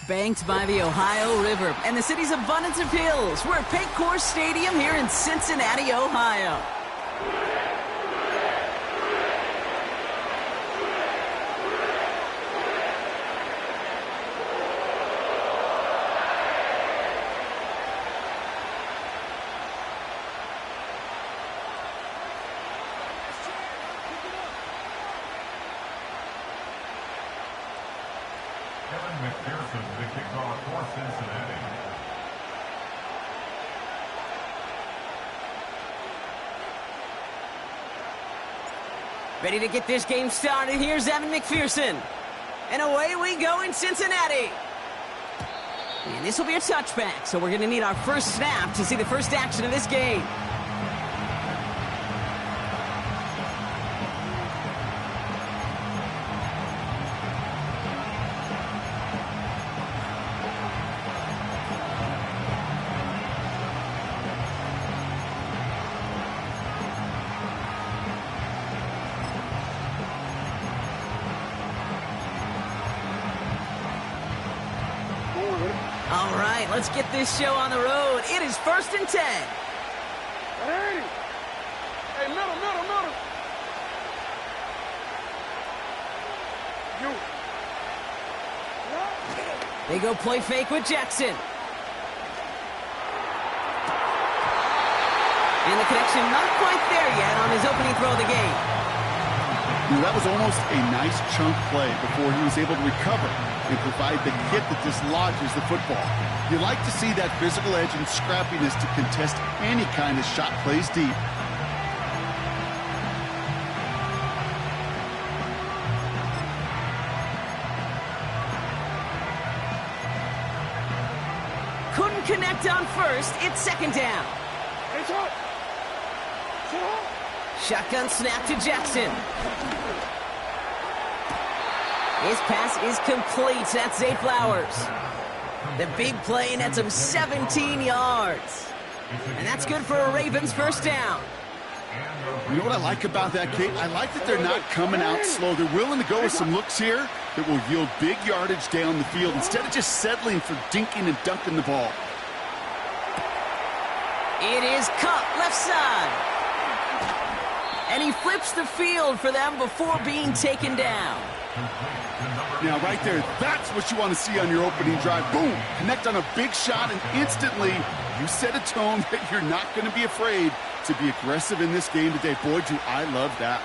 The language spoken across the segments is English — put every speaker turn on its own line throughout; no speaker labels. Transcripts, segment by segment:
Banked by the Ohio River and the city's abundance of hills. We're at Paycor Stadium here in Cincinnati, Ohio.
McPherson to kick off for Cincinnati.
Ready to get this game started. Here's Evan McPherson. And away we go in Cincinnati. And this will be a touchback, so we're going to need our first snap to see the first action of this game. All right, let's get this show on the road. It is 1st and 10.
Hey, middle. You.
They go play fake with Jackson. And the connection not quite there yet on his opening throw of the game.
That was almost a nice chunk play before he was able to recover and provide the hit that dislodges the football. You like to see that physical edge and scrappiness to contest any kind of shot plays deep.
Couldn't connect on first. It's 2nd down. Shotgun snap to Jackson. His pass is complete. That's Zay Flowers. The big play nets him 17 yards. And that's good for a Ravens first down.
You know what I like about that, Kate? I like that they're not coming out slow. They're willing to go with some looks here that will yield big yardage down the field instead of just settling for dinking and dunking the ball.
It is cut left side. And he flips the field for them before being taken down.
Now, right there, that's what you want to see on your opening drive. Boom! Connect on a big shot, and instantly you set a tone that you're not going to be afraid to be aggressive in this game today. Boy, do I love that.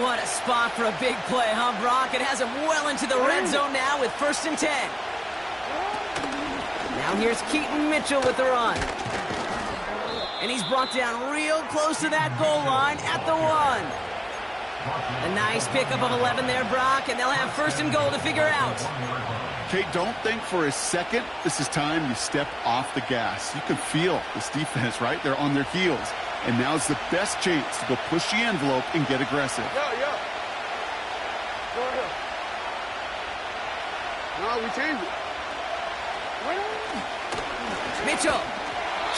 What a spot for a big play, huh, Brock? It has him well into the red zone now with 1st and 10. Now here's Keaton Mitchell with the run. And he's brought down real close to that goal line at the 1. A nice pickup of 11 there, Brock, and they'll have 1st and goal to figure out.
Kate, don't think for a second this is time you step off the gas. You can feel this defense, right? They're on their heels. And now's the best chance to go push the envelope and get aggressive.
Yeah. Go ahead. No, we change it.
Mitchell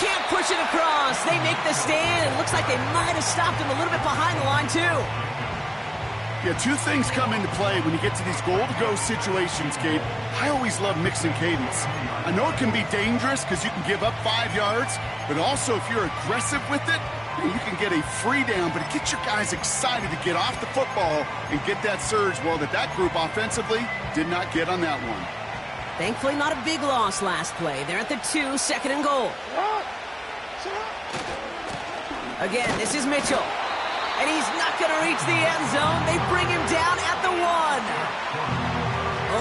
can't push it across. They make the stand. It looks like they might have stopped him a little bit behind the line, too.
Yeah, 2 things come into play when you get to these goal-to-go situations, Kate. I always love mixing cadence. I know it can be dangerous because you can give up 5 yards, but also if you're aggressive with it, you can get a free down, but it gets your guys excited to get off the football and get that surge. Well, that group offensively did not get on that one.
Thankfully, not a big loss last play. They're at the 2, 2nd and goal. Again, this is Mitchell. And he's not going to reach the end zone. They bring him down at the 1.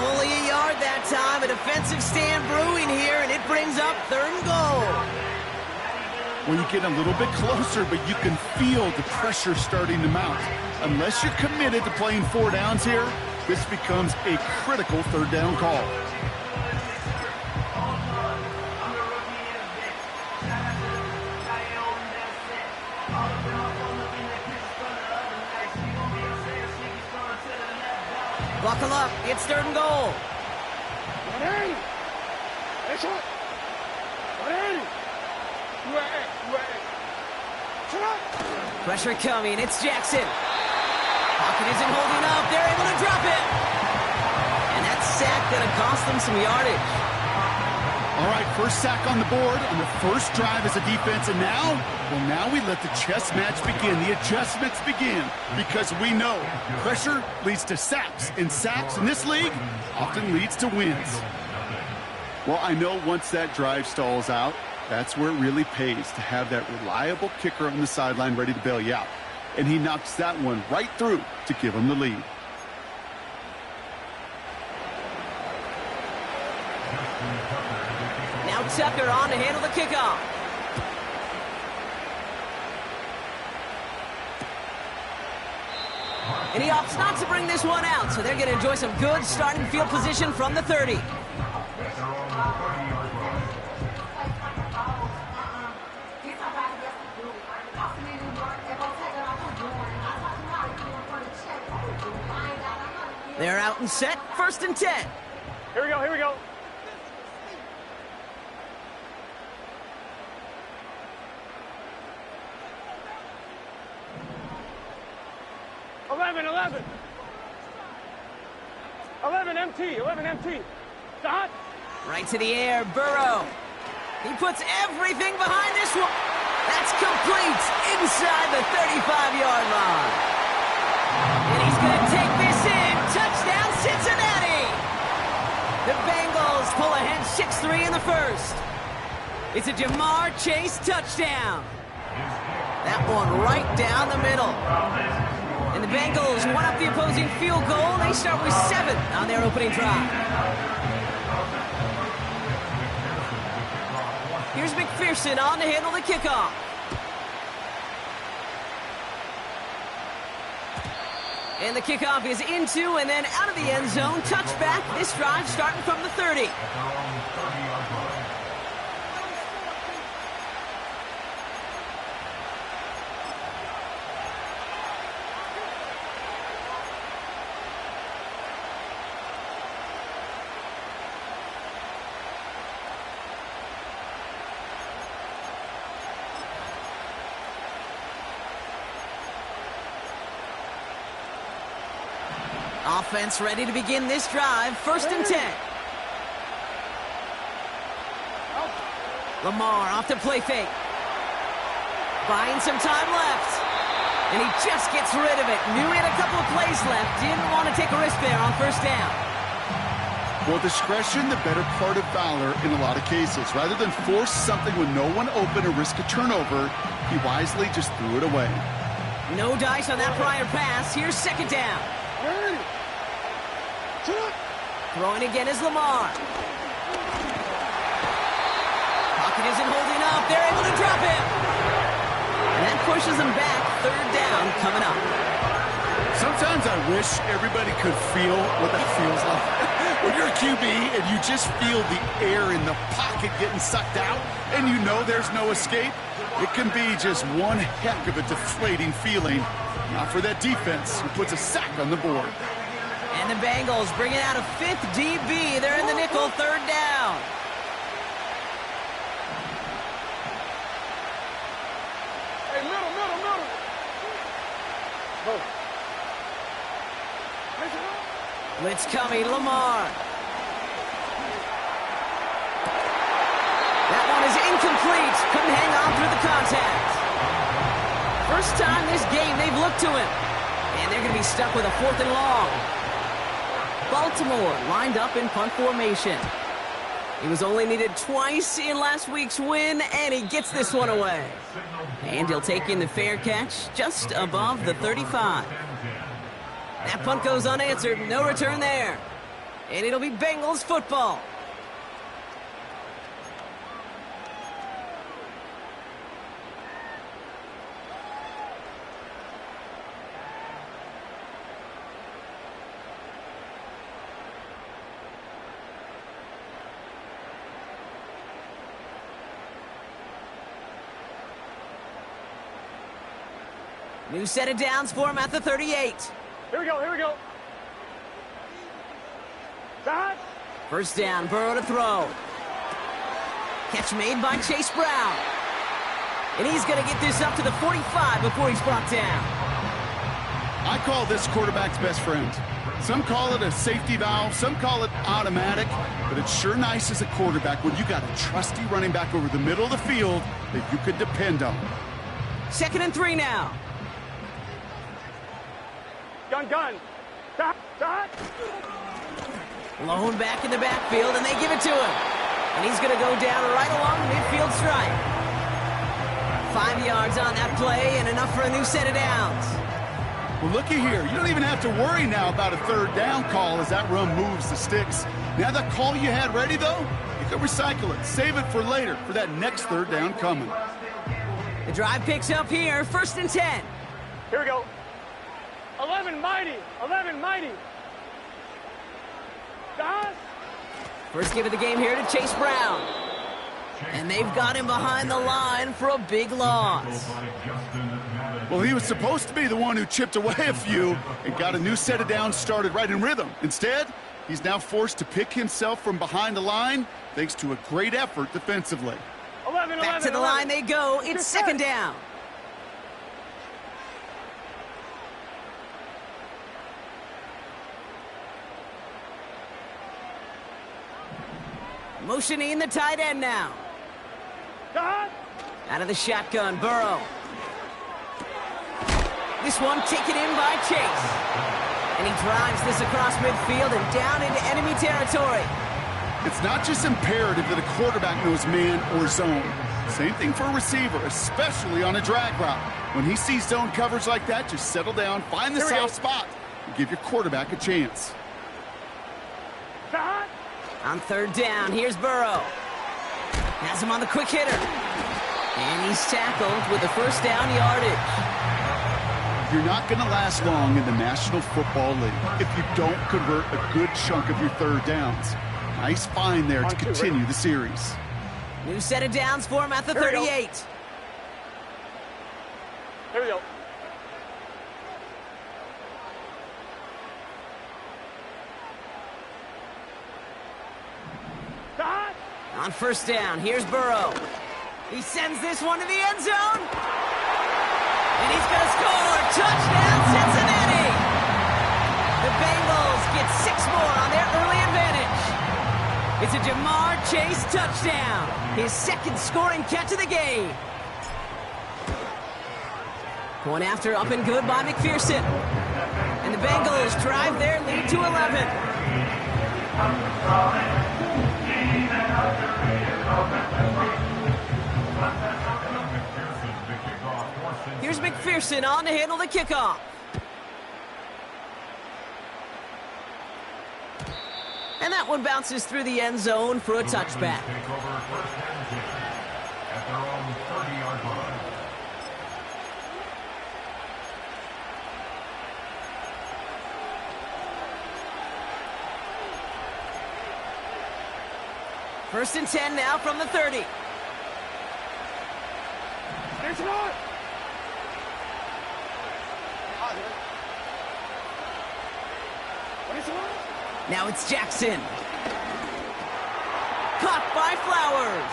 Only a yard that time. A defensive stand brewing here, and it brings up 3rd and goal.
Well, you get a little bit closer, but you can feel the pressure starting to mount. Unless you're committed to playing 4 downs here, this becomes a critical 3rd down call.
Buckle up. It's third and goal.
Madden! That's it! Madden! UAA! Shut up!
Pressure coming. It's Jackson. Pocket isn't holding up. They're able to drop it. And that sack going to cost them some yardage.
All right, first sack on the board on the first drive as a defense, and now we let the chess match begin, the adjustments begin, because we know pressure leads to sacks, and sacks in this league often leads to wins. Well, I know once that drive stalls out, that's where it really pays to have that reliable kicker on the sideline ready to bail you out. And he knocks that one right through to give him the lead.
Now Tucker on to handle the kickoff. And he opts not to bring this one out, so they're going to enjoy some good starting field position from the 30. They're out and set, 1st and 10.
Here we go, here we go. Eleven MT. Dot.
Right to the air, Burrow. He puts everything behind this one. That's complete inside the 35-yard line. And he's going to take this in. Touchdown, Cincinnati. The Bengals pull ahead 6-3 in the first. It's a Jamar Chase touchdown. That one right down the middle. And the Bengals one up the opposing field goal. They start with 7 on their opening drive. Here's McPherson on to handle the kickoff. And the kickoff is into and then out of the end zone. Touchback. This drive starting from the 30. Offense ready to begin this drive. 1st and 10. Lamar off to play fake. Buying some time left. And he just gets rid of it. Knew he had a couple of plays left. Didn't want to take a risk there on 1st down.
Well, discretion, the better part of valor in a lot of cases. Rather than force something with no one open or risk a turnover, he wisely just threw it away.
No dice on that prior pass. Here's 2nd down. Throwing again is Lamar. Pocket isn't holding up. They're able to drop him. And that pushes them back. 3rd down coming up.
Sometimes I wish everybody could feel what that feels like. When you're a QB and you just feel the air in the pocket getting sucked out and you know there's no escape, it can be just one heck of a deflating feeling. Not for that defense who puts a sack on the board.
And the Bengals bringing out a 5th DB. They're in the nickel, 3rd down.
Hey, middle. Oh.
Blitz coming, Lamar. That one is incomplete. Couldn't hang on through the contact. First time this game they've looked to him. And they're going to be stuck with a 4th and long. Baltimore lined up in punt formation. He was only needed twice in last week's win, and he gets this one away. And he'll take in the fair catch just above the 35. That punt goes unanswered. No return there. And it'll be Bengals football. New set of downs for him at the 38.
Here we go. Start.
First down, Burrow to throw. Catch made by Chase Brown. And he's going to get this up to the 45 before he's brought down.
I call this quarterback's best friend. Some call it a safety valve, some call it automatic, but it's sure nice as a quarterback when you got a trusty running back over the middle of the field that you could depend on.
2nd and 3 now.
Gun. Start.
Lone back in the backfield, and they give it to him. And he's going to go down right along the midfield stripe. 5 yards on that play and enough for a new set of downs.
Well, looky here. You don't even have to worry now about a third down call as that run moves the sticks. Now that call you had ready, though, you can recycle it. Save it for later for that next third down coming.
The drive picks up here, 1st and 10.
Here we go. 11 mighty. Start.
First give of the game here to Chase Brown. And they've got him behind the line for a big loss.
Well, he was supposed to be the one who chipped away a few and got a new set of downs started right in rhythm. Instead, he's now forced to pick himself from behind the line thanks to a great effort defensively.
11.
Back to the line they go. It's 2nd down. Motioning the tight end now.
Start.
Out of the shotgun, Burrow. This one taken in by Chase. And he drives this across midfield and down into enemy territory.
It's not just imperative that a quarterback knows man or zone. Same thing for a receiver, especially on a drag route. When he sees zone coverage like that, just settle down, find the soft spot, and give your quarterback a chance.
Start.
On 3rd down, here's Burrow. Has him on the quick hitter. And he's tackled with the 1st down yardage.
You're not going to last long in the National Football League if you don't convert a good chunk of your third downs. Nice find there to continue the series.
New set of downs for him at the 38.
Here we go. Start.
On 1st down, here's Burrow. He sends this one to the end zone. And he's going to score. Touchdown, Cincinnati. The Bengals get 6 more on their early advantage. It's a Jamar Chase touchdown. His 2nd scoring catch of the game. Going after up and good by McPherson. And the Bengals drive their lead to 11. Here's McPherson on to handle the kickoff. And that one bounces through the end zone for a touchback.
Take over 1st and 10 at their own 30-yard line.
First and 10 now from the 30.
There's one.
Now it's Jackson. Caught by Flowers.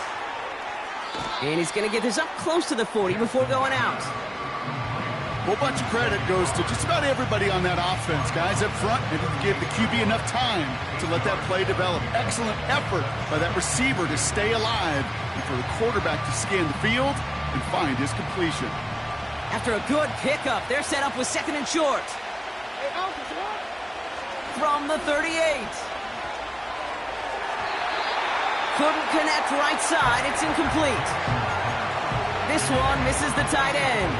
And he's going to get this up close to the 40 before going out.
A whole bunch of credit goes to just about everybody on that offense. Guys up front didn't give the QB enough time to let that play develop. Excellent effort by that receiver to stay alive and for the quarterback to scan the field and find his completion.
After a good pickup, they're set up with 2nd and short. From the 38. Couldn't connect right side. It's incomplete. This one misses the tight end.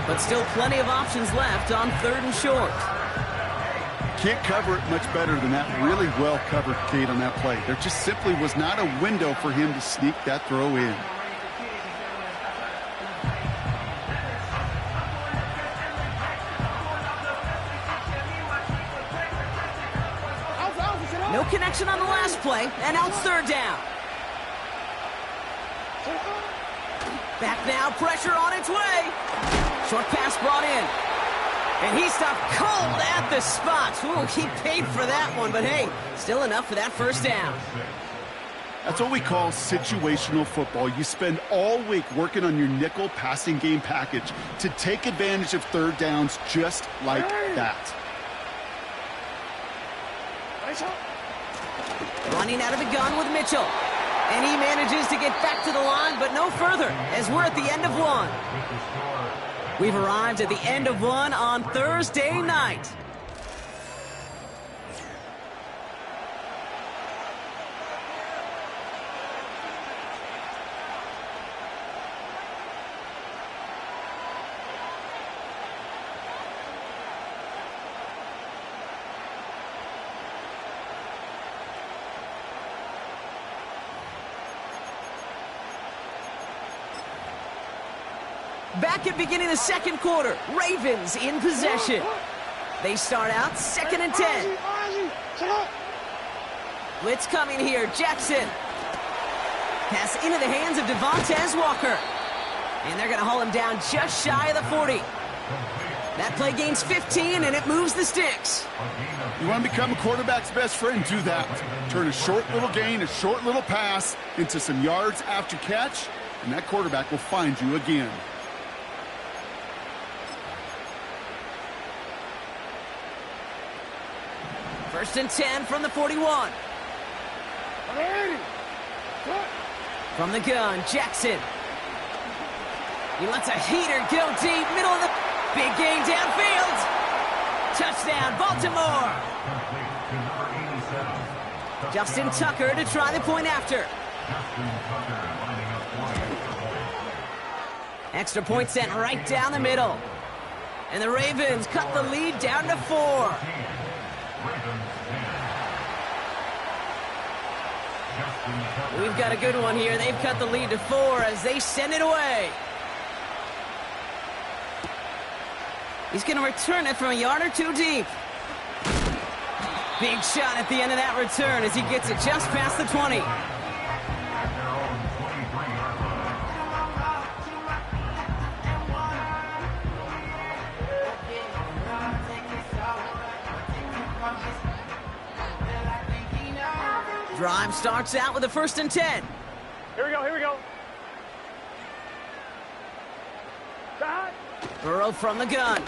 But still plenty of options left on 3rd and short.
Can't cover it much better than that. Really well covered, Kate, on that play. There just simply was not a window for him to sneak that throw in.
No connection on the last play, and now it's 3rd down. Back now, pressure on its way. Short pass brought in. And he stopped cold at the spot. Ooh, he paid for that one, but hey, still enough for that first down.
That's what we call situational football. You spend all week working on your nickel passing game package to take advantage of third downs just like that.
Running out of the gun with Mitchell. And he manages to get back to the line, but no further, as we're at the end of one. We've arrived at the end of one on Thursday night. Back at beginning of the second quarter, Ravens in possession. They start out 2nd and 10. Blitz coming here, Jackson. Pass into the hands of Devontae Walker. And they're going to haul him down just shy of the 40. That play gains 15, and it moves the sticks.
You want to become a quarterback's best friend? Do that. Turn a short little gain, a short little pass into some yards after catch, and that quarterback will find you again.
First and 10 from the 41. From the gun, Jackson. He lets a heater go deep, middle of the big game downfield. Touchdown, Baltimore. Justin Tucker to try the point after. Extra point sent right down the middle. And the Ravens cut the lead down to 4. We've got a good one here. They've cut the lead to 4 as they send it away. He's going to return it from a yard or two deep. Big shot at the end of that return as he gets it just past the 20. Drive starts out with a 1st and 10.
Here we go, here we go.
Burrow from the gun.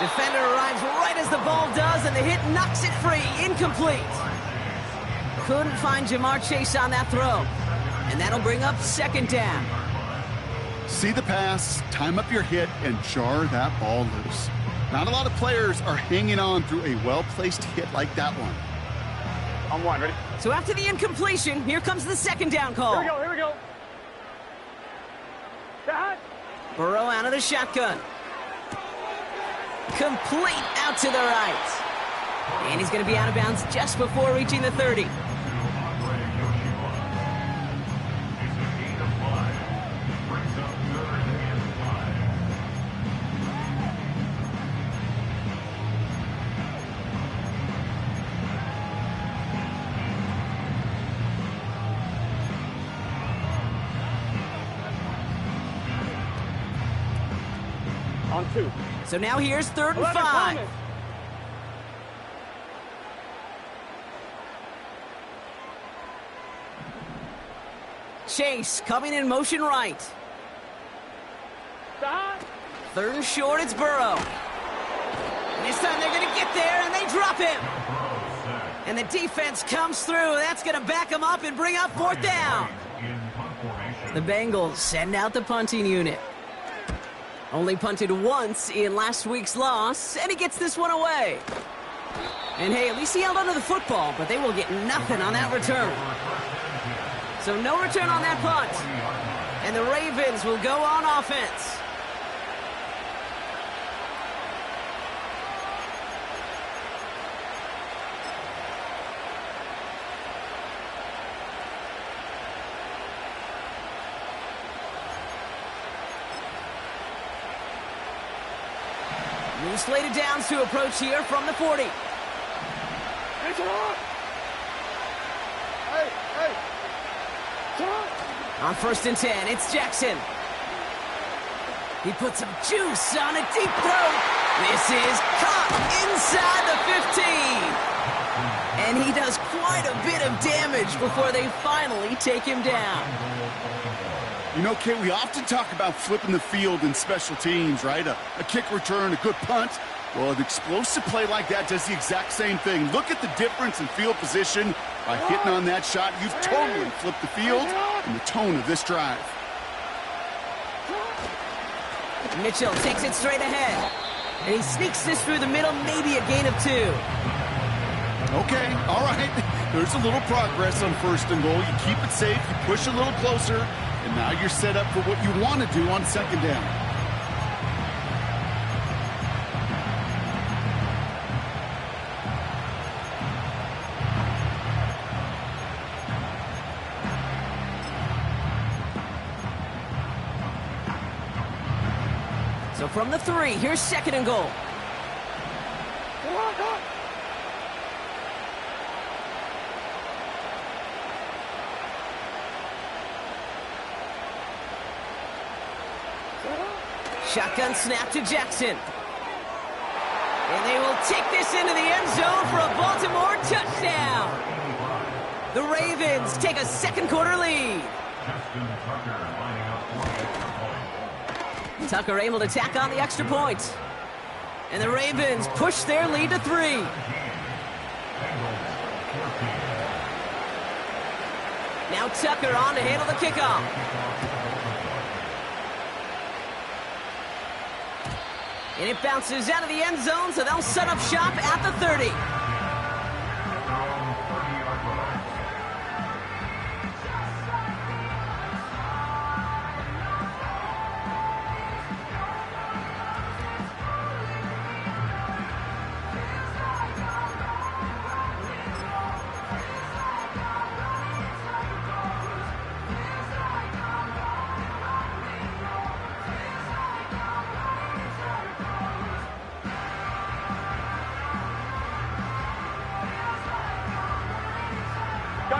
Defender arrives right as the ball does, and the hit knocks it free. Incomplete. Couldn't find Jamar Chase on that throw. And that'll bring up 2nd down.
See the pass, time up your hit, and jar that ball loose. Not a lot of players are hanging on through a well-placed hit like that one.
On one, ready?
So after the incompletion, here comes the 2nd down call.
Here we go, here we go.
Burrow out of the shotgun. Complete out to the right. And he's going to be out of bounds just before reaching the 30.
On 2.
So now here's 3rd and 5.
Promise.
Chase coming in motion right.
Stop.
3rd and short, it's Burrow. And this time they're going to get there, and they drop him. And the defense comes through. That's going to back him up and bring up 4th down. The Bengals send out the punting unit. Only punted once in last week's loss, and he gets this one away. And hey, at least he held onto the football, but they will get nothing on that return. So no return on that punt. And the Ravens will go on offense. New slated downs to approach here from the 40. On 1st and 10, it's Jackson. He put some juice on a deep throw. This is caught inside the 15. And he does quite a bit of damage before they finally take him down.
You know, Kate, we often talk about flipping the field in special teams, right? A kick return, a good punt. Well, an explosive play like that does the exact same thing. Look at the difference in field position. By hitting on that shot, you've totally flipped the field and the tone of this drive.
Mitchell takes it straight ahead. And he sneaks this through the middle, maybe a gain of 2.
Okay, all right. There's a little progress on 1st and goal. You keep it safe, you push a little closer, and now you're set up for what you want to do on 2nd down.
So from the 3, here's 2nd and goal. Shotgun snap to Jackson. And they will take this into the end zone for a Baltimore touchdown. The Ravens take a 2nd quarter lead. Tucker able to tack on the extra point. And the Ravens push their lead to 3. Now Tucker on to handle the kickoff. And it bounces out of the end zone, so they'll set up shop at the 30.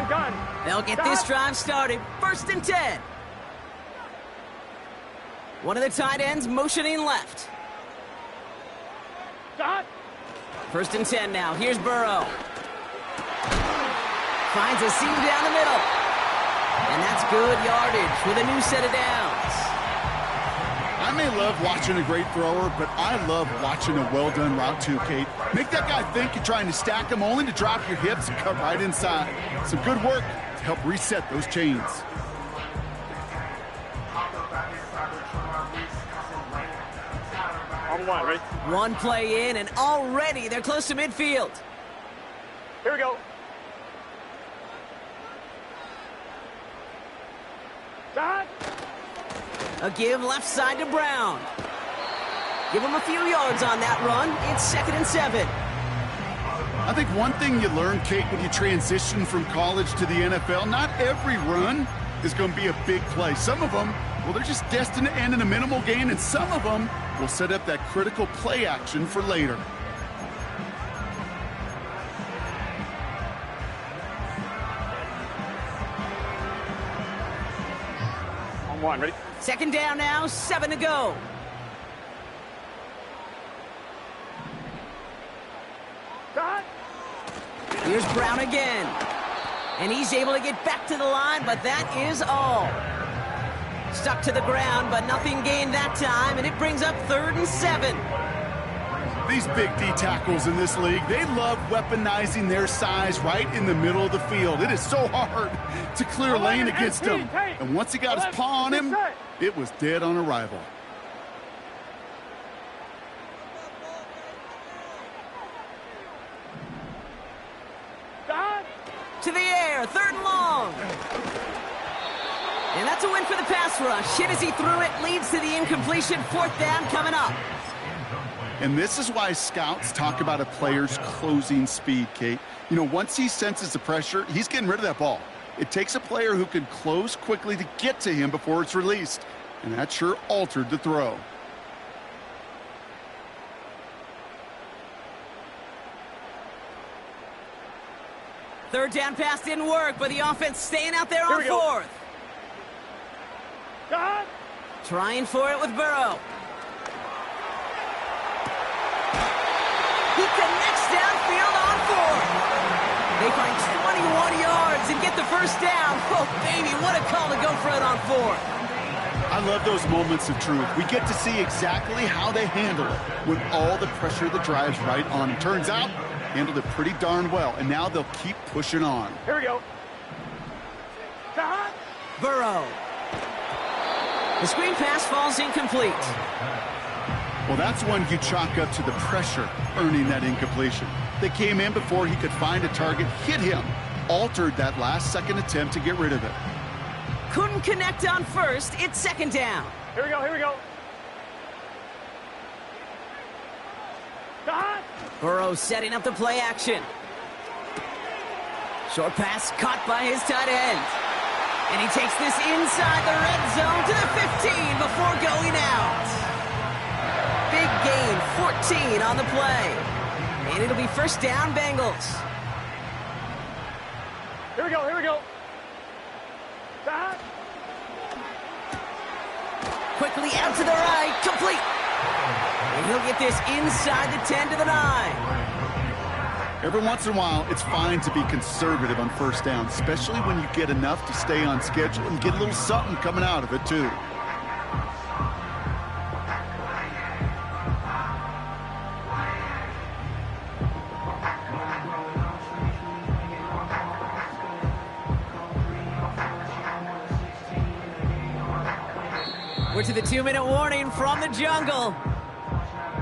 Gun.
They'll get this drive started. 1st and 10. One of the tight ends motioning left.
Shot.
1st and 10 now. Here's Burrow. Finds a seam down the middle. And that's good yardage with a new set of downs.
I may love watching a great thrower, but I love watching a well-done route too, Kate. Make that guy think you're trying to stack him only to drop your hips and cut right inside. Some good work to help reset those chains.
On 1, ready?
One play in, and already they're close to midfield.
Here we go. Shot.
A give left side to Brown. Give him a few yards on that run. It's 2nd and 7.
I think one thing you learn, Kate, when you transition from college to the NFL, not every run is going to be a big play. Some of them, well, they're just destined to end in a minimal gain, and some of them will set up that critical play action for later.
On 1, ready?
2nd down now, 7 to go.
Shot.
Here's Brown again. And he's able to get back to the line, but that is all. Stuck to the ground, but nothing gained that time, and it brings up 3rd and 7.
These big D tackles in this league, they love weaponizing their size right in the middle of the field. It is so hard to clear lane against him. And once he got his paw on him, it was dead on arrival.
To the air, 3rd and long. And that's a win for the pass rush. Hit as he threw it, leads to the incompletion. 4th down coming up.
And this is why scouts talk about a player's closing speed, Kate. You know, once he senses the pressure, he's getting rid of that ball. It takes a player who can close quickly to get to him before it's released. And that sure altered the throw.
Third down pass didn't work, but the offense staying out there on 4th.
God.
Trying for it with Burrow. get the first down. Oh, baby, what a call to go for it on 4th.
I love those moments of truth. We get to see exactly how they handle it with all the pressure that drives right on. It turns out, handled it pretty darn well, and now they'll keep pushing on.
Here we go.
Burrow. The screen pass falls incomplete.
Well, that's one you chalk up to the pressure earning that incompletion. They came in before he could find a target, hit him, altered that last-second attempt to get rid of it.
Couldn't connect on 1st. It's 2nd down.
Here we go, here we go.
Burrow setting up the play action. Short pass caught by his tight end. And he takes this inside the red zone to the 15 before going out. Big gain, 14 on the play. And it'll be 1st down, Bengals.
Here we go, here we go.
Quickly out to the right, complete. And he'll get this inside the 10 to the 9.
Every once in a while, it's fine to be conservative on 1st down, especially when you get enough to stay on schedule and get a little something coming out of it, too.
We're to the 2-minute warning from the jungle.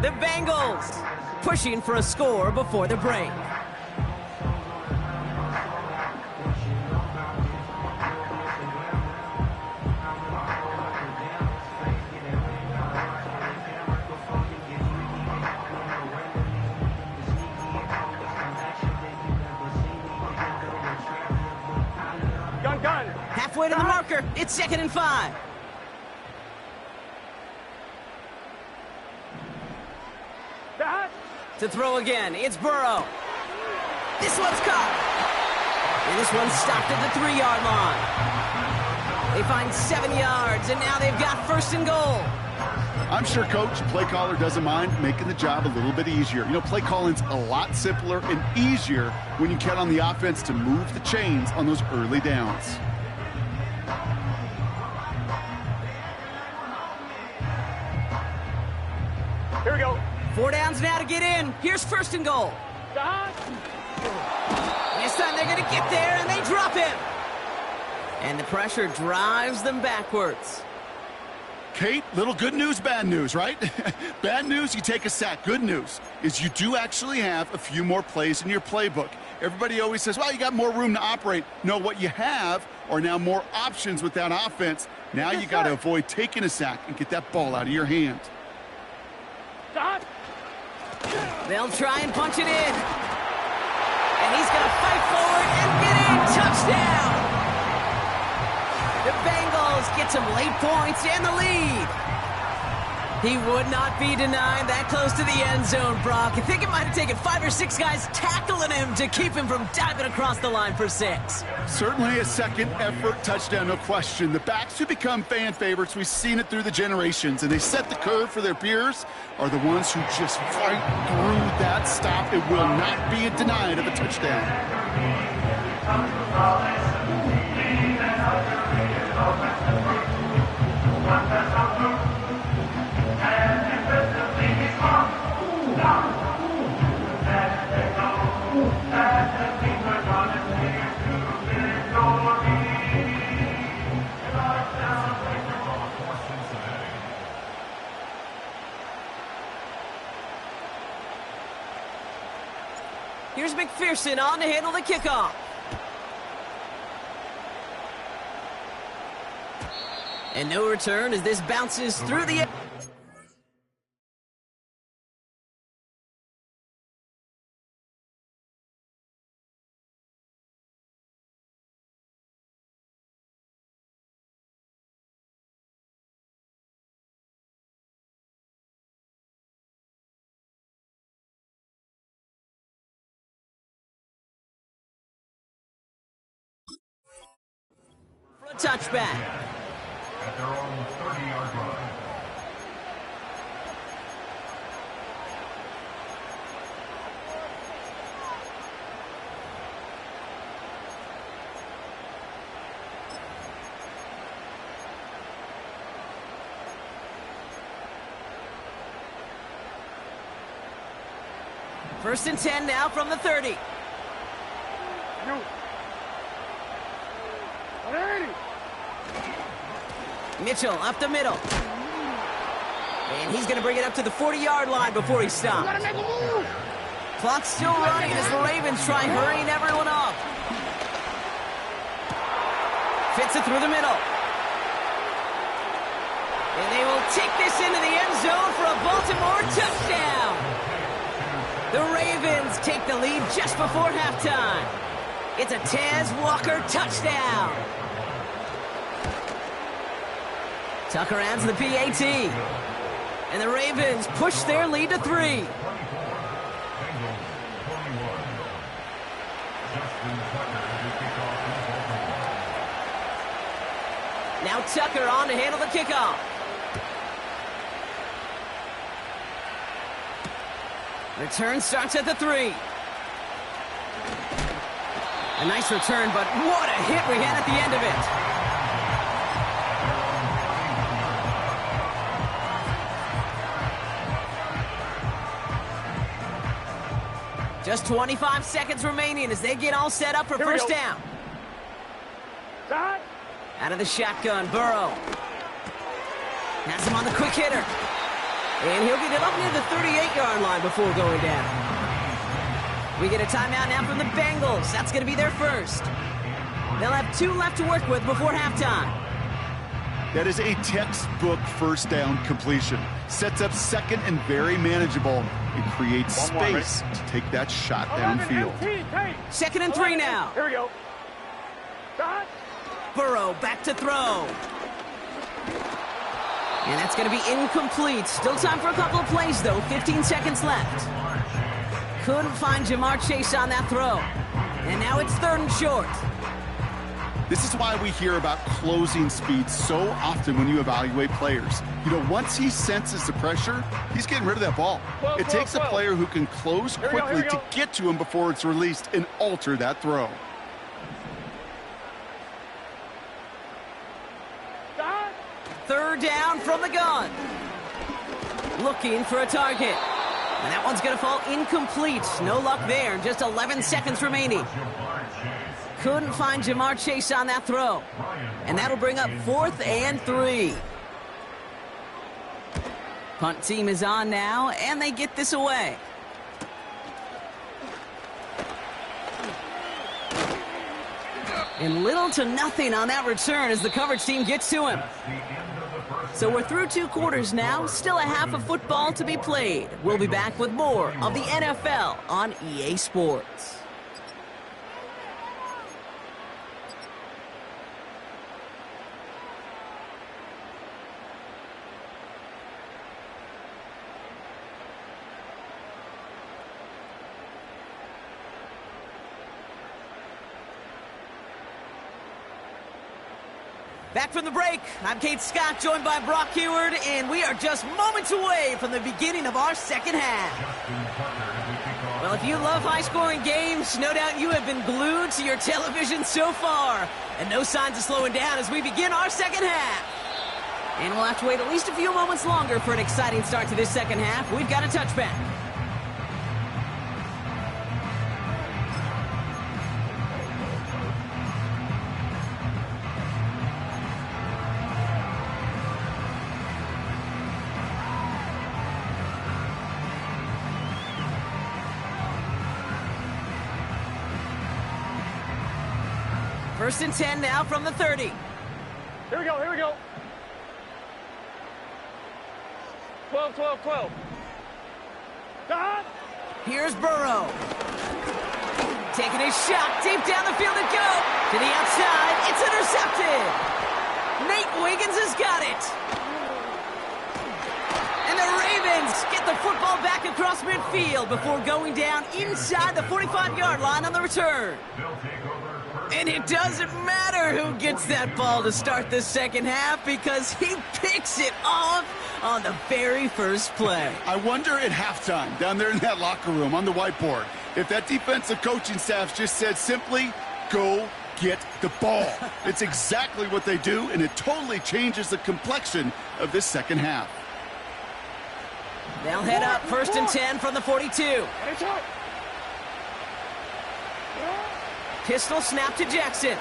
The Bengals pushing for a score before the break.
Gun.
Halfway to the marker. It's 2nd and 5. To throw again, it's Burrow. This one's caught. And this one's stopped at the 3-yard line. They find 7 yards, and now they've got 1st and goal.
I'm sure Coach, play caller doesn't mind making the job a little bit easier. You know, play calling's a lot simpler and easier when you count on the offense to move the chains on those early downs.
Here we go.
4 downs now to get in. Here's 1st and goal. This time they're going to get there, and they drop him. And the pressure drives them backwards.
Kate, little good news, bad news, right? Bad news, you take a sack. Good news is you do actually have a few more plays in your playbook. Everybody always says, well, you got more room to operate. No, what you have are now more options with that offense. Now you got to avoid taking a sack and get that ball out of your hand.
They'll try and punch it in. And he's going to fight forward and get in. Touchdown! The Bengals get some late points and the lead. He would not be denied that close to the end zone, Brock. I think it might have taken 5 or 6 guys tackling him to keep him from diving across the line for 6.
Certainly a second effort touchdown, no question. The backs who become fan favorites, we've seen it through the generations, and they set the curve for their peers, are the ones who just fight through that stop. It will not be denied of a touchdown.
Here's McPherson on to handle the kickoff. And no return as this bounces through the... for a touchback.
At their own 30-yard line.
First and 10 now from the 30.
You. 180.
Mitchell up the middle. And he's going to bring it up to the 40-yard line before he stops.
Gotta make a move.
Clock's still running as the Ravens try hurrying everyone up. Fits it through the middle. And they will take this into the end zone for a Baltimore touchdown. The Ravens take the lead just before halftime. It's a Tez Walker touchdown. Tucker adds the PAT. And the Ravens push their lead to 3. Now Tucker on to handle the kickoff. Return starts at the 3. A nice return, but what a hit we had at the end of it. Just 25 seconds remaining as they get all set up for first down.
Stop.
Out of the shotgun, Burrow. Has him on the quick hitter. And he'll get it up near the 38-yard line before going down. We get a timeout now from the Bengals. That's going to be their first. They'll have 2 left to work with before halftime.
That is a textbook first down completion. Sets up second and very manageable. It creates space to take that shot downfield.
Second and 3 now.
Here we go. Stop.
Burrow back to throw. And that's going to be incomplete. Still time for a couple of plays, though. 15 seconds left. Couldn't find Jamar Chase on that throw. And now it's 3rd and short.
This is why we hear about closing speed so often when you evaluate players. You know, once he senses the pressure, he's getting rid of that ball. It takes a player who can close quickly to get to him before it's released and alter that throw.
Stop.
3rd down from the gun. Looking for a target. And that one's going to fall incomplete. No luck there. Just 11 seconds remaining. Couldn't find Jamar Chase on that throw. And that'll bring up 4th and 3. Punt team is on now, and they get this away. And little to nothing on that return as the coverage team gets to him. So we're through 2 quarters now, still a half of football to be played. We'll be back with more of the NFL on EA Sports. Back from the break, I'm Kate Scott, joined by Brock Heward, and we are just moments away from the beginning of our second half. Well, if you love high-scoring games, no doubt you have been glued to your television so far, and no signs of slowing down as we begin our second half. And we'll have to wait at least a few moments longer for an exciting start to this second half. We've got a touchback. First and 10 now from the 30.
Here we go, here we go. 12, 12, 12. Stop.
Here's Burrow. Taking his shot, deep down the field it goes. To the outside, it's intercepted. Nate Wiggins has got it. And the Ravens get the football back across midfield before going down inside the 45-yard line on the return. And it doesn't matter who gets that ball to start the second half because he picks it off on the very first play.
I wonder at halftime, down there in that locker room on the whiteboard, if that defensive coaching staff just said simply, go get the ball. It's exactly what they do, and it totally changes the complexion of this second half.
They'll head up 1st and 10 from the 42. Pistol snap to Jackson.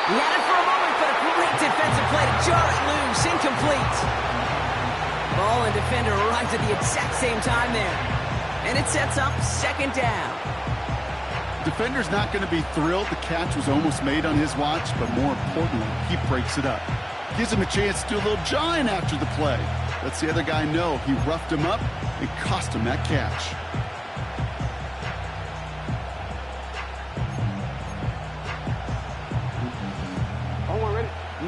He had it for a moment, but a great defensive play to jar it loose. Incomplete. Ball and defender arrived at the exact same time there. And it sets up 2nd down.
Defender's not going to be thrilled the catch was almost made on his watch, but more importantly, he breaks it up. Gives him a chance to do a little jawing after the play. Lets the other guy know he roughed him up and cost him that catch.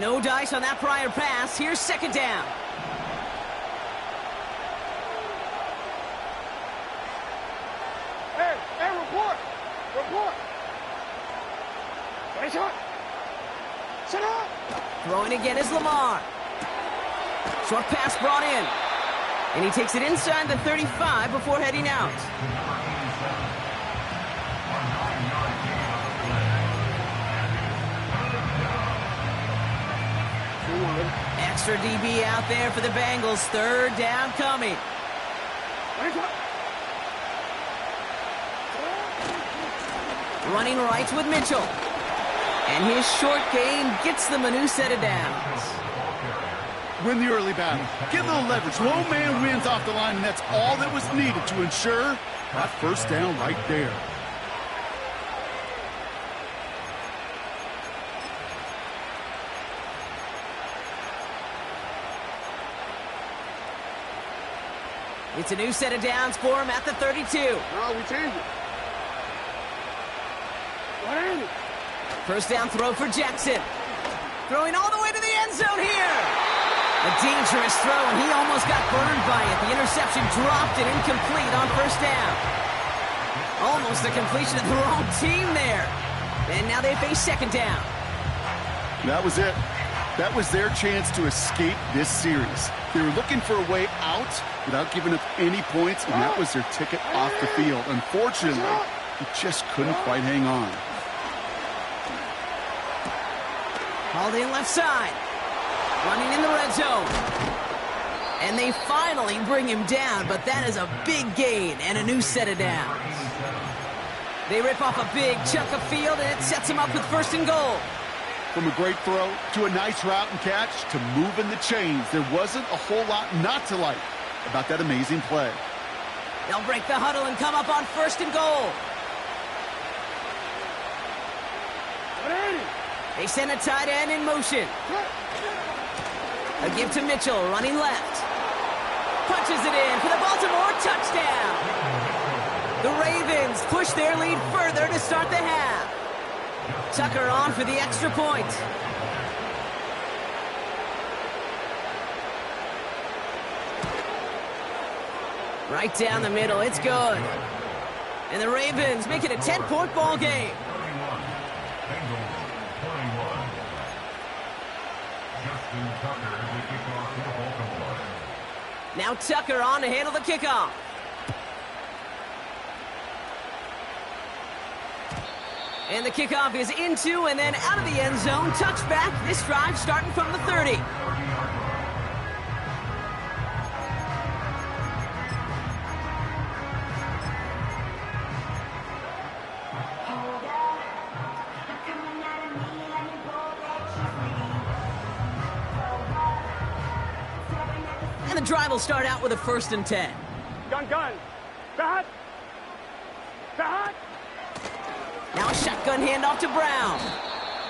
No dice on that prior pass. Here's 2nd down.
Hey, report! Report! Sit up!
Throwing again is Lamar. Short pass brought in. And he takes it inside the 35 before heading out. Extra DB out there for the Bengals. 3rd down coming. Running right with Mitchell. And his short gain gets them a new set of downs.
Win the early battle. Get a little leverage. Low man wins off the line, and that's all that was needed to ensure that 1st down right there.
It's a new set of downs for him at the 32.
No, we changed it. What is it?
1st down throw for Jackson. Throwing all the way to the end zone here. A dangerous throw, and he almost got burned by it. The interception dropped it incomplete on 1st down. Almost a completion of the wrong team there. And now they face 2nd down.
That was it. That was their chance to escape this series. They were looking for a way out without giving up any points, and that was their ticket off the field. Unfortunately, he just couldn't quite hang on.
Called in left side. Running in the red zone. And they finally bring him down, but that is a big gain and a new set of downs. They rip off a big chunk of field, and it sets them up with 1st and goal.
From a great throw to a nice route and catch to moving the chains, there wasn't a whole lot not to like about that amazing play.
They'll break the huddle and come up on 1st and goal. They send a tight end in motion. A give to Mitchell, running left. Punches it in for the Baltimore touchdown. The Ravens push their lead further to start the half. Tucker on for the extra point. Right down the middle, it's good. And the Ravens make it a 10-point ball game.
31. Bengals 21. Justin Tucker, the kickoff for Baltimore.
Now Tucker on to handle the kickoff. And the kickoff is into and then out of the end zone. Touchback. This drive starting from the 30. And the drive will start out with a 1st and 10.
Gun. Back.
Now a shotgun handoff to Brown.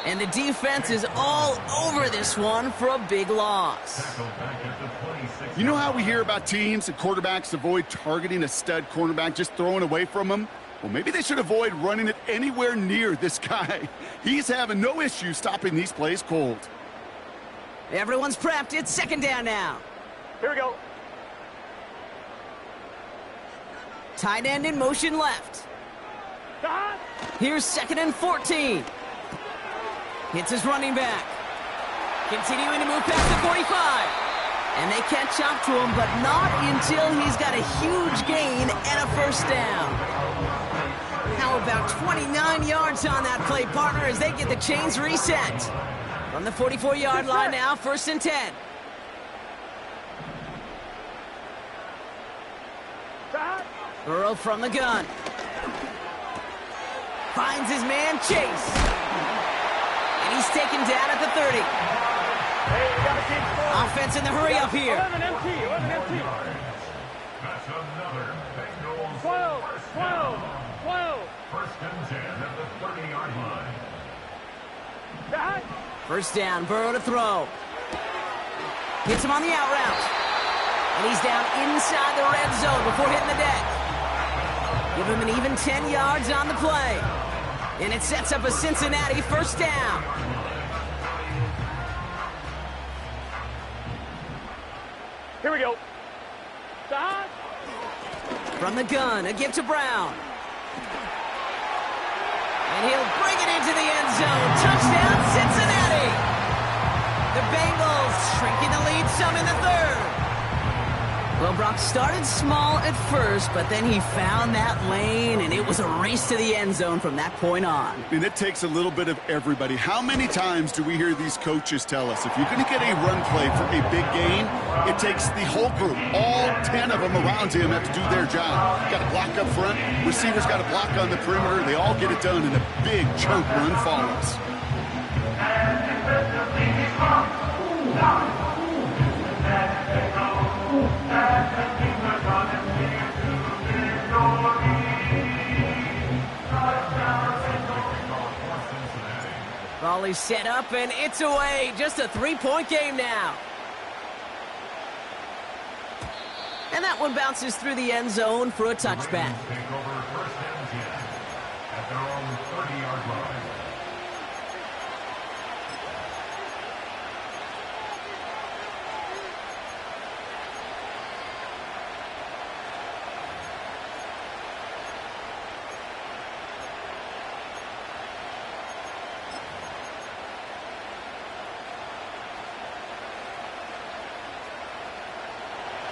And the defense is all over this one for a big loss.
You know how we hear about teams and quarterbacks avoid targeting a stud cornerback, just throwing away from him? Well, maybe they should avoid running it anywhere near this guy. He's having no issue stopping these plays cold.
Everyone's prepped. It's 2nd down now.
Here we go.
Tight end in motion left. Here's 2nd and 14. Hits his running back. Continuing to move past the 45. And they catch up to him, but not until he's got a huge gain and a 1st down. How about 29 yards on that play, partner, as they get the chains reset. From the 44-yard line now, 1st and 10. Burrow from the gun. Finds his man, Chase. And he's taken down at the 30.
Hey, we got to keep scoring.
Offense in the hurry up here.
11 MT, 11 MT.
That's another Bengals
12,
first
12,
down.
12.
First and 10 at the 30-yard line.
That.
First down, Burrow to throw. Hits him on the out route. And he's down inside the red zone before hitting the deck. Give him an even 10 yards on the play. And it sets up a Cincinnati first down.
Here we go. That.
From the gun, a give to Brown. And he'll bring it into the end zone. Touchdown, Cincinnati! The Bengals shrinking the lead some in the third. Well, Brock started small at first, but then he found that lane, and it was a race to the end zone from that point on.
And it takes a little bit of everybody. How many times do we hear these coaches tell us, if you're going to get a run play for a big gain, it takes the whole group, all 10 of them around him have to do their job. Got to block up front, receivers got to block on the perimeter. They all get it done, and a big chunk run follows.
Volley set up, and it's away. Just a 3-point game now. And that one bounces through the end zone for a touchback.
Take over first and 10 at their own 30-yard line.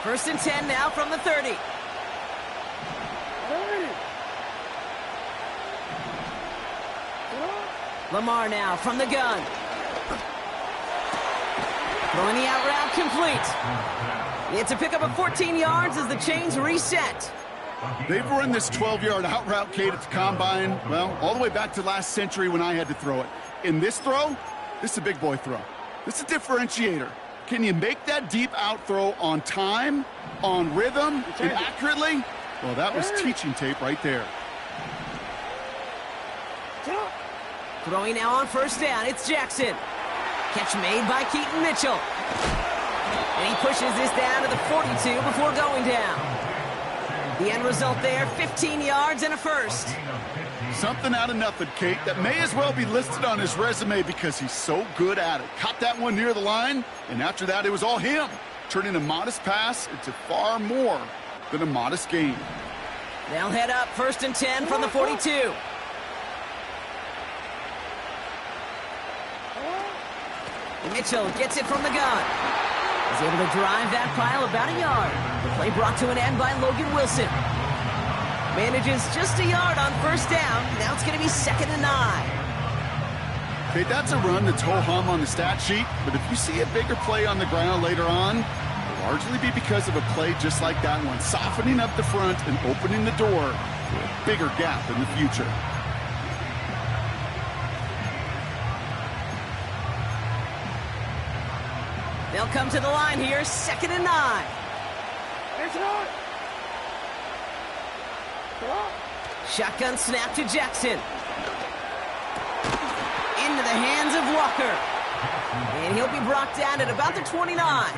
First and 10 now from the 30.
Hey.
Lamar now from the gun. Throwing the out route complete. It's a pickup of 14 yards as the chains reset.
They've run this 12-yard out route, Kate, at the combine, well, all the way back to last century when I had to throw it. In this throw, this is a big boy throw. This is a differentiator. Can you make that deep out throw on time, on rhythm, and accurately? Well, that was teaching tape right there.
Throwing now on first down, it's Jackson. Catch made by Keaton Mitchell. And he pushes this down to the 42 before going down. The end result there, 15 yards and a first.
Something out of nothing, Kate, that may as well be listed on his resume because he's so good at it. Caught that one near the line, and after that, it was all him, turning a modest pass into far more than a modest gain.
They'll head up first and 10 from the 42. Mitchell gets it from the gun. He's able to drive that pile about a yard. The play brought to an end by Logan Wilson. Manages just a yard on first down. Now it's going to be 2nd and 9.
Okay, that's a run that's ho-hum on the stat sheet, but if you see a bigger play on the ground later on, it'll largely be because of a play just like that one, softening up the front and opening the door for a bigger gap in the future.
They'll come to the line here, 2nd and 9.
It's on.
Shotgun snap to Jackson. Into the hands of Walker. And he'll be brought down at about the 29.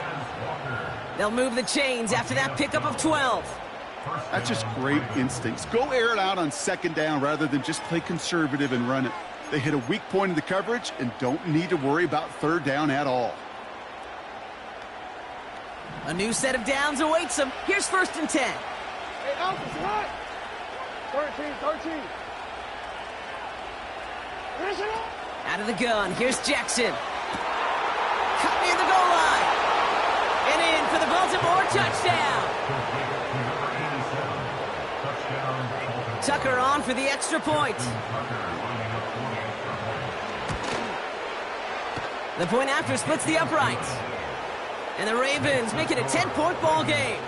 They'll move the chains after that pickup of 12.
That's just great instincts. Go air it out on 2nd down rather than just play conservative and run it. They hit a weak point in the coverage and don't need to worry about 3rd down at all.
A new set of downs awaits them. Here's 1st and 10.
Hey, Alpha, it's hot. 13.
Out of the gun, here's Jackson. Cut near the goal line. And in for the Baltimore touchdown. Tucker on for the extra point. The point after splits the uprights. And the Ravens make it a 10-point ball game.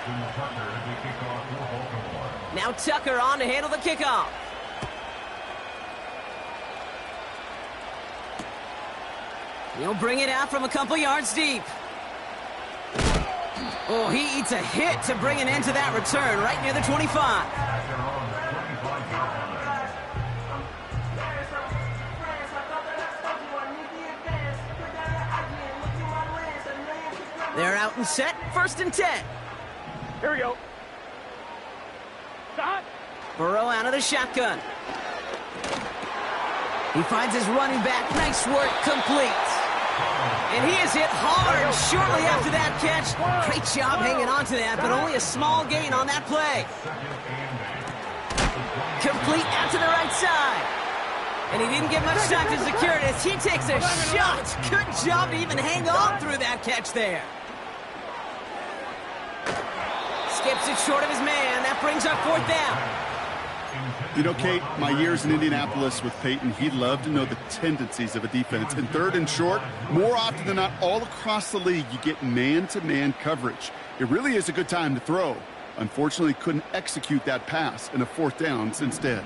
Tucker to kick off for Baltimore.
Now Tucker on to handle the kickoff. He'll bring it out from a couple yards deep. Oh, he eats a hit to bring an end to that return right near the 25.
They're on the 25-yard line.
They're out and set, 1st and 10.
Here we go. Stop.
Burrow out of the shotgun. He finds his running back. Nice work, complete. And he is hit hard shortly after that catch. Great job hanging on to that, but only a small gain on that play. Complete out to the right side. And he didn't get much time to secure it as he takes a shot. Good job to even hang on through that catch there. Skips it short of his man. That brings up 4th down.
You know, Kate, my years in Indianapolis with Peyton, he loved to know the tendencies of a defense. In 3rd and short, more often than not, all across the league, you get man-to-man coverage. It really is a good time to throw. Unfortunately, couldn't execute that pass in a 4th downs instead.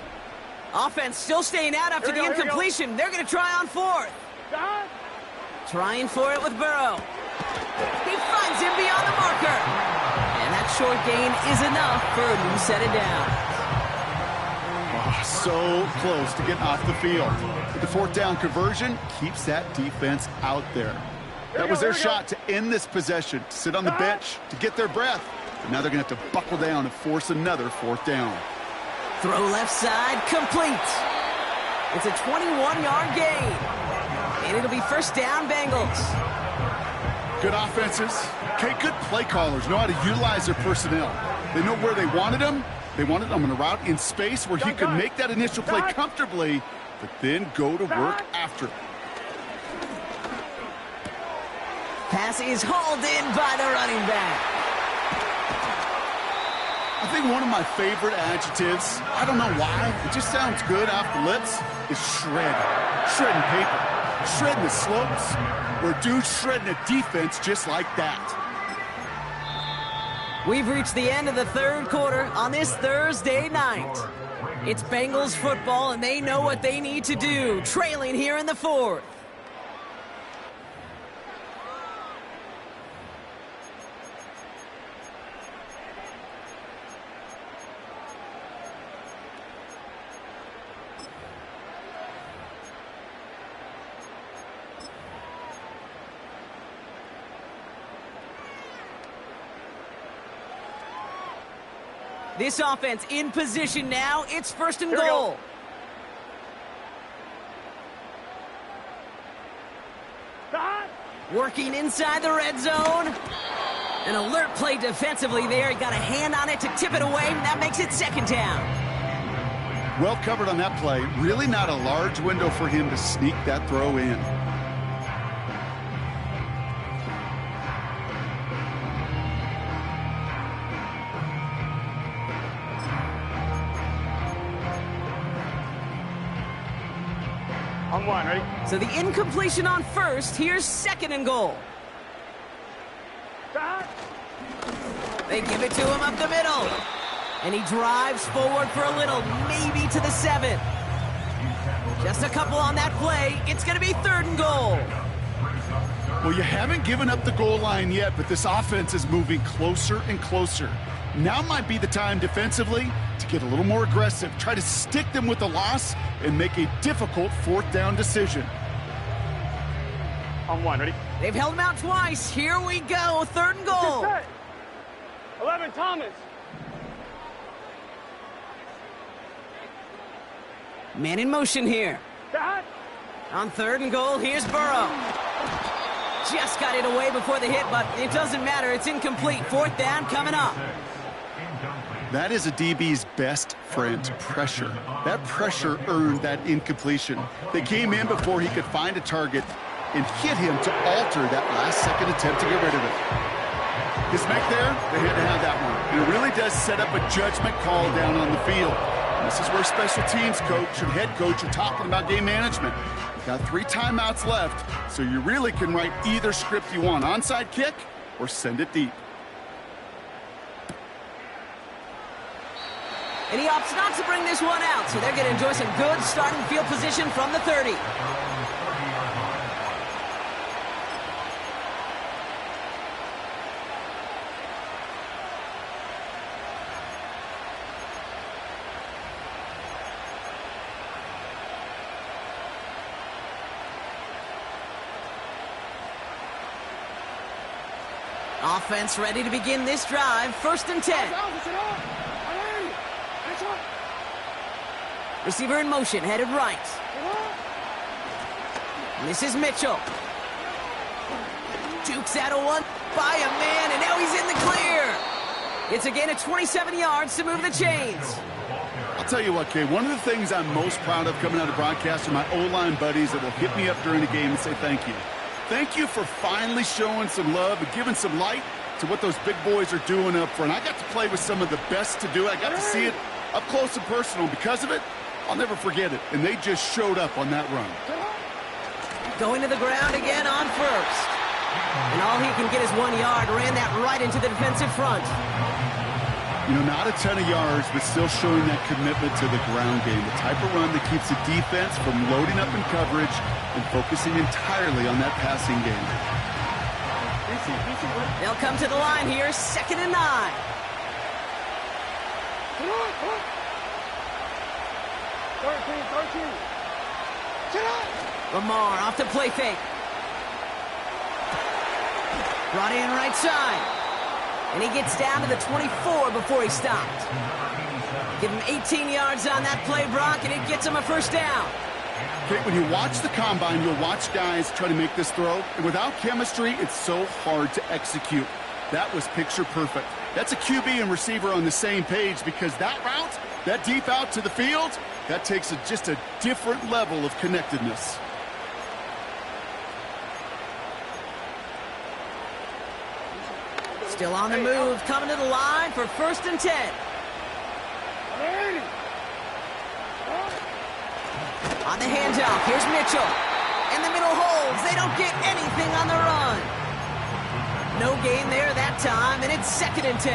Offense still staying out after the incompletion. They're going to try on 4th.
Stop.
Trying for it with Burrow. He finds him beyond the marker. And that short gain is enough for a new set of downs.
Oh, so close to getting off the field. But the 4th down conversion keeps that defense out there. That was their shot to end this possession, to sit on the bench, to get their breath. But now they're going to have to buckle down and force another 4th down.
Throw left side, complete. It's a 21-yard gain. And it'll be 1st down, Bengals.
Good offenses. Okay, good play callers know how to utilize their personnel. They know where they wanted them. They wanted them on a route in space where he could make that initial play comfortably, but then go to work after.
Pass is hauled in by the running back.
I think one of my favorite adjectives, I don't know why, it just sounds good off the lips, is shred. Shredding paper. Shredding the slopes. Or dude's shredding a defense just like that.
We've reached the end of the 3rd quarter on this Thursday night. It's Bengals football, and they know what they need to do, trailing here in the 4th. This offense in position now. It's 1st and goal. Working inside the red zone. An alert play defensively there. He got a hand on it to tip it away, and that makes it 2nd down.
Well covered on that play. Really not a large window for him to sneak that throw in.
On 1, ready?
So the incompletion on 1st. Here's 2nd and goal.
Stop.
They give it to him up the middle. And he drives forward for a little, maybe to the 7. Just a couple on that play. It's going to be 3rd and goal.
Well, you haven't given up the goal line yet, but this offense is moving closer and closer. Now might be the time defensively to get a little more aggressive, try to stick them with the loss, and make a difficult 4th down decision.
On 1, ready?
They've held him out twice. Here we go, 3rd and goal.
11, Thomas.
Man in motion here.
Stop.
On 3rd and goal, here's Burrow. Just got it away before the hit, but it doesn't matter. It's incomplete. 4th down coming up.
That is a DB's best friend, pressure. That pressure earned that incompletion. They came in before he could find a target and hit him to alter that last-second attempt to get rid of it. His make there, they had to have that one. And it really does set up a judgment call down on the field. And this is where special teams coach and head coach are talking about game management. You've got 3 timeouts left, so you really can write either script you want, onside kick or send it deep.
And he opts not to bring this one out, so they're going to enjoy some good starting field position from the 30. Offense ready to begin this drive. 1st and 10. Receiver in motion, headed right. This is Mitchell. Jukes out of one by a man, and now he's in the clear. It's a gain of 27 yards to move the chains.
I'll tell you what, Kay, one of the things I'm most proud of coming out of broadcast are my O-line buddies that will hit me up during the game and say thank you. Thank you for finally showing some love and giving some light to what those big boys are doing up front. I got to play with some of the best to do it. I got to see it up close and personal. Because of it, I'll never forget it. And they just showed up on that run.
Going to the ground again on 1st. And all he can get is 1 yard. Ran that right into the defensive front.
You know, not a ton of yards, but still showing that commitment to the ground game. The type of run that keeps the defense from loading up in coverage and focusing entirely on that passing game.
They'll come to the line here, 2nd and 9. Lamar off the play fake. Brought in right side. And he gets down to the 24 before he stopped. Give him 18 yards on that play, Brock, and it gets him a 1st down.
Okay, when you watch the combine, you'll watch guys try to make this throw. And without chemistry, it's so hard to execute. That was picture perfect. That's a QB and receiver on the same page because that route, that deep out to the field, that takes just a different level of connectedness.
Still on the move, coming to the line for 1st and 10. On the handoff, here's Mitchell. In the middle holds, they don't get anything on the run. No gain there that time, and it's 2nd and 10.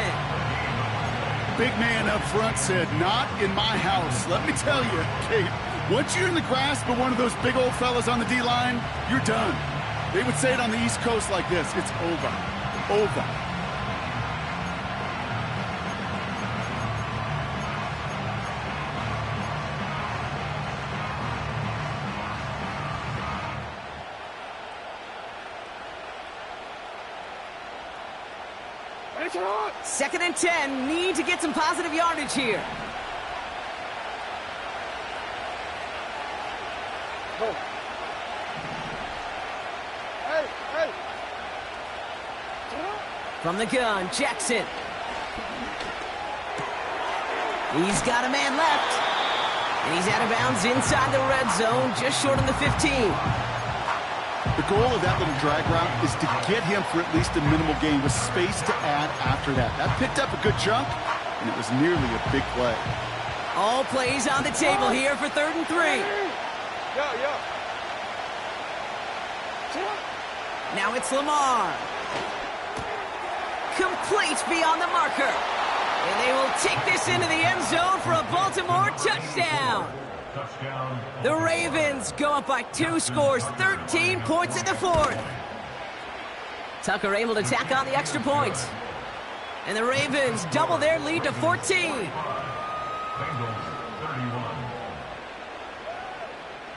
Big man up front said, not in my house. Let me tell you, Kate, once you're in the grasp of one of those big old fellas on the D-line, you're done. They would say it on the East Coast like this, it's over. Over.
Second and 10, need to get some positive yardage here. From the gun, Jackson. He's got a man left. And he's out of bounds inside the red zone, just short of the 15.
The goal of that little drag route is to get him for at least a minimal gain with space to add after that. That picked up a good chunk, and it was nearly a big play.
All plays on the table here for 3rd and 3. Now it's Lamar. Complete beyond the marker. And they will take this into the end zone for a Baltimore touchdown. The Ravens go up by 2 scores, 13 points in the 4th. Tucker able to tack on the extra points. And the Ravens double their lead to 14.
Bengals 31.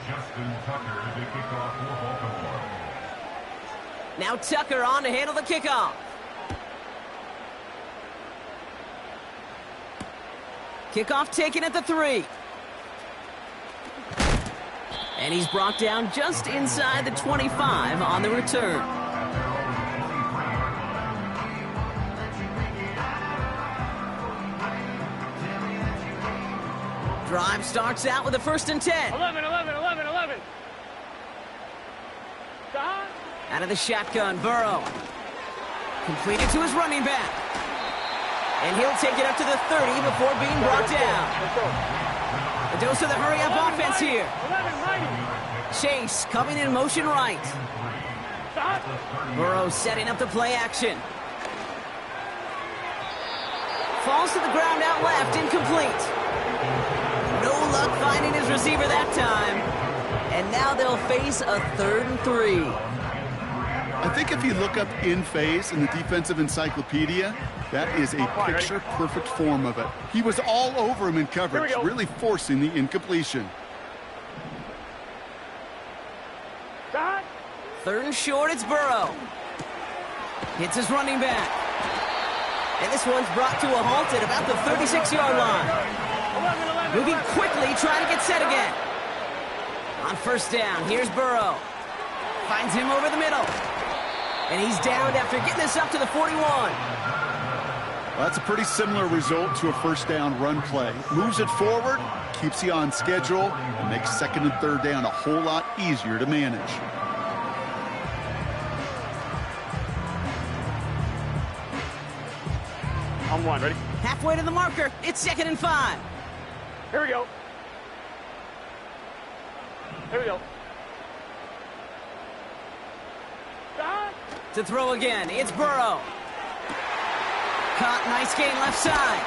Justin Tucker, the kickoff for Baltimore.
Now Tucker on to handle the kickoff. Kickoff taken at the 3. And he's brought down just inside the 25 on the return. Drive starts out with a 1st and 10.
11.
Out of the shotgun, Burrow. Completed to his running back. And he'll take it up to the 30 before being brought down. A dose of the hurry-up offense here. Chase coming in motion right. Burrow setting up the play action. Falls to the ground out left, incomplete. luck finding his receiver that time. And now they'll face a 3rd and 3.
I think if you look up in phase in the defensive encyclopedia, that is a picture-perfect form of it. He was all over him in coverage, really forcing the incompletion.
3rd and short, it's Burrow. Hits his running back. And this one's brought to a halt at about the 36-yard line. Moving quickly, trying to get set again. On 1st down, here's Burrow. Finds him over the middle. And he's downed after getting this up to the 41.
Well, that's a pretty similar result to a 1st down run play. Moves it forward, keeps you on schedule, and makes 2nd and 3rd down a whole lot easier to manage.
I'm 1, ready?
Halfway to the marker, it's 2nd and 5.
Here we go. Here we go.
To throw again, it's Burrow. Caught, nice gain left side.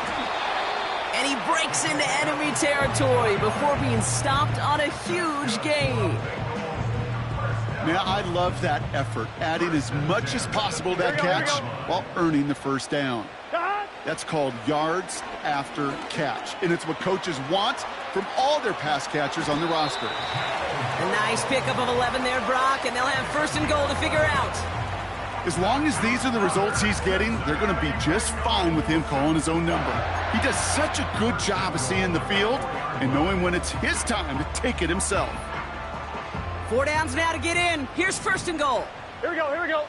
And he breaks into enemy territory before being stopped on a huge gain.
Now, I love that effort, adding as much as possible to that catch while earning the 1st down. That's called yards after catch, and it's what coaches want from all their pass catchers on the roster.
A nice pickup of 11 there, Brock, and they'll have 1st and goal to figure out.
As long as these are the results he's getting, they're going to be just fine with him calling his own number. He does such a good job of seeing the field and knowing when it's his time to take it himself.
4 downs now to get in. Here's 1st and goal.
Here we go, here we go.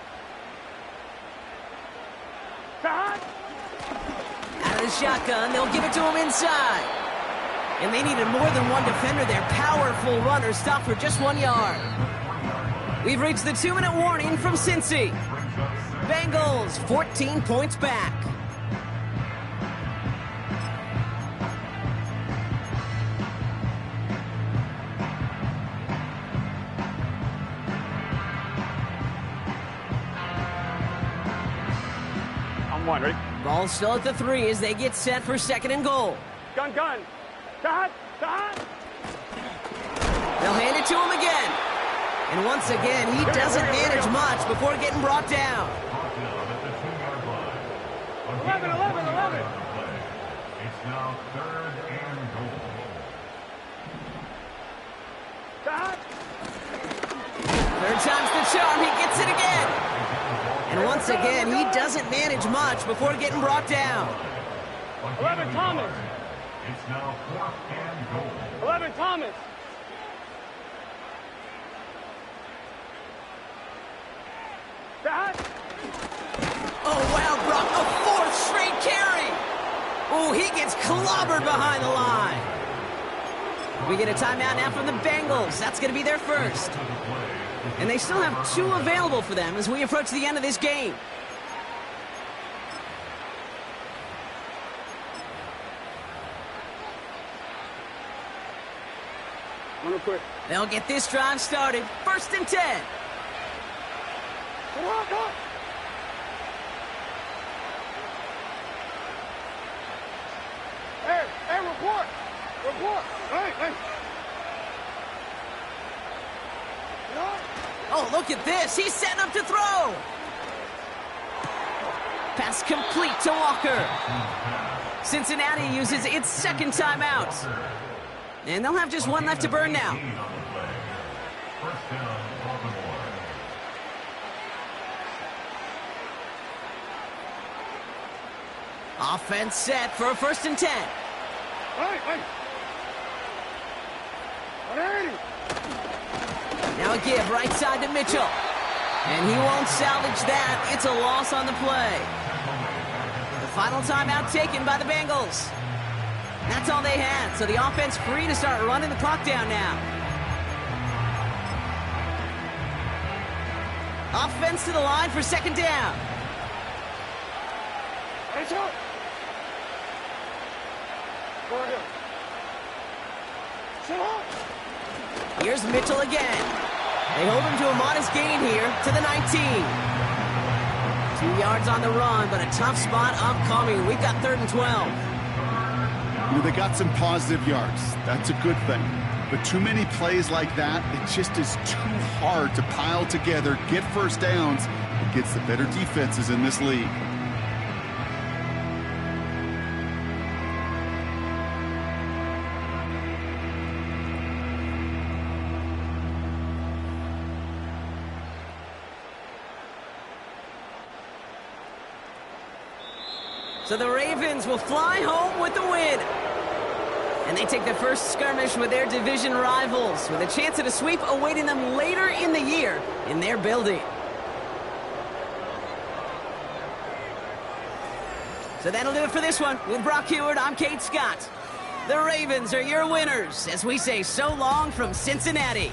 Out of the shotgun, they'll give it to him inside. And they needed more than one defender there. Powerful runner stopped for just 1 yard. We've reached the 2-minute warning from Cincy. Bengals 14 points back.
I'm 1, ready?
Ball still at the 3 as they get set for 2nd and goal.
Gun, gun. Cut.
They'll hand it to him again. And once again, he doesn't manage much before getting brought down.
11.
It's now 3rd and goal.
Third time's the charm. He gets it again. And once again, he doesn't manage much before getting brought down.
11, Thomas.
It's now 4th and goal.
11, Thomas.
Oh, wow, Brock, a 4th straight carry. Oh, he gets clobbered behind the line. We get a timeout now from the Bengals. That's going to be their 1st. And they still have 2 available for them as we approach the end of this game.
Real quick.
They'll get this drive started. 1st and 10.
Come on, go. Hey, report. Hey.
Oh, look at this. He's setting up to throw. Pass complete to Walker. Cincinnati uses its 2nd timeout. And they'll have just 1 left to burn now.
1st down, Baltimore.
Offense set for a 1st and 10.
Hey.
Now a give right side to Mitchell. And he won't salvage that. It's a loss on the play. The final timeout taken by the Bengals. That's all they had, so the offense free to start running the clock down now. Offense to the line for 2nd down. Here's Mitchell again. They hold him to a modest gain here to the 19. 2 yards on the run, but a tough spot upcoming. We've got 3rd and 12.
You know, they got some positive yards. That's a good thing. But too many plays like that, it just is too hard to pile together, get first downs against the better defenses in this league.
So the Ravens will fly home with the win. And they take the first skirmish with their division rivals, with a chance at a sweep awaiting them later in the year in their building. So that'll do it for this one. With Brock Heward, I'm Kate Scott. The Ravens are your winners as we say so long from Cincinnati.